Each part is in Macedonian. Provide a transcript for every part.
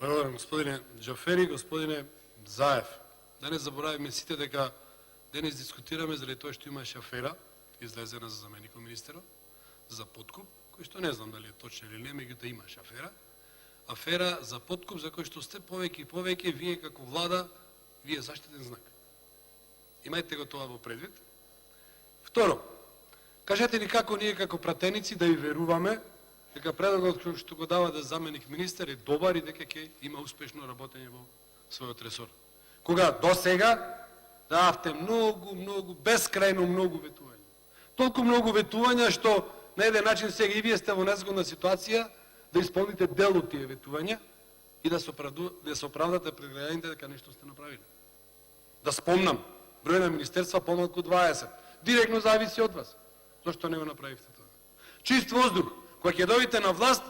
Благодарам, господине Джафери, господине Заев. Да не забораваме сите дека денес дискутираме заради тоа што имаше афера излезена за заменик министерот за подкуп, кој што не знам дали е точно или не, меѓутоа имаше афера. Афера за подкуп за кој што сте повеќе и повеќе вие како влада, вие заштитен знак. Имајте го тоа во предвид. Второ, кажете ни како ние како пратеници да ви веруваме дека предлогот кој што го дава да заменик министер е добар и дека ќе има успешно работење во својот ресор. Кога до сега дававте многу, бескрајно многу ветувања. Толку многу ветувања што на еден начин сега и вие сте во незгодна ситуација да исполните дел од тие ветувања и да се оправдате пред граѓаните дека нешто сте направили. Да спомнам, број на министерства помалку 20. Директно зависи од вас. Зошто не го направивте тоа? Чист воздух. Кога ќе дојдете на власт,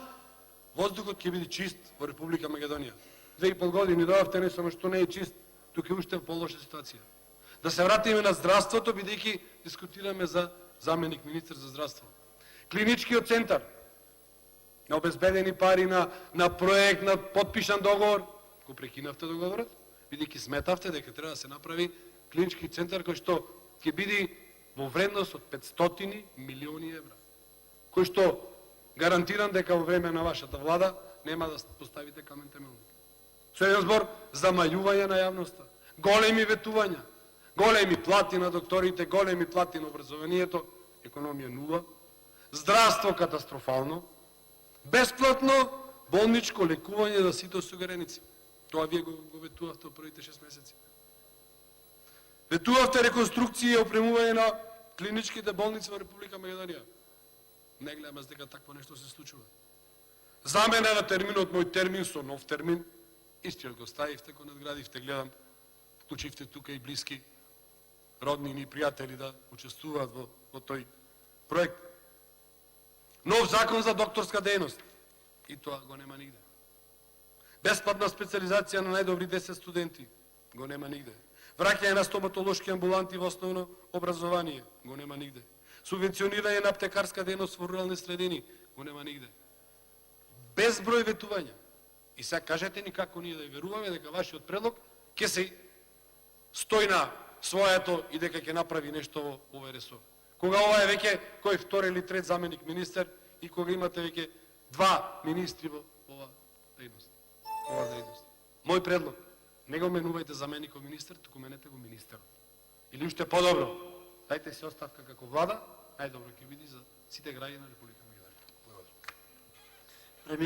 воздухот ќе биде чист во Република Македонија. 2,5 години дојавте, не само што не е чист, тука е уште во полоша ситуација. Да се вратиме на здравството, бидејќи дискутираме за заменик министер за здравство. Клиничкиот центар, на обезбедени пари, на проект, на подпишан договор, го прекинавте договорот, бидејќи сметавте дека треба да се направи клинички центар кој што ќе биде во вредност од 500 милиони евра, кој што гарантирам дека во време на вашата влада нема да поставите камен темелник. Со еден збор, замајување на јавноста, големи ветувања, големи плати на докторите, големи плати на образованието, економија нула, здравство катастрофално, бесплатно болничко лекување за сите осигуреници. Тоа вие го ветувавте во првите 6 месеци. Ветувавте реконструкција и опремување на клиничките болници во Република Македонија. Не гледам аз дека такво нешто се случува. Замена на терминот, мој термин со нов термин, истиот го ставивте, го надградивте, гледам, вклучивте тука и блиски, роднини и пријатели да учествуваат во тој проект. Нов закон за докторска дејност, и тоа го нема нигде. Бесплатна специализација на најдобри 10 студенти, го нема нигде. Враќање на стоматолошки амбуланти во основно образование, го нема нигде. Субвенционирање на аптекарска дејност во рурални средини, го нема нигде. Безброј ветувања. И сега кажете ни како ние да веруваме дека вашиот предлог ќе се стои на своето и дека ќе направи нешто во овој ресор. Кога ова е веќе кој втори или трет заменик министер и кога имате веќе 2 министри во ова дејност. Мој предлог, не го менувајте замеников министер, туку менете го министерот. Или уште подобро, дајте си оставка како влада, најдобро ќе биде за сите граѓани на Република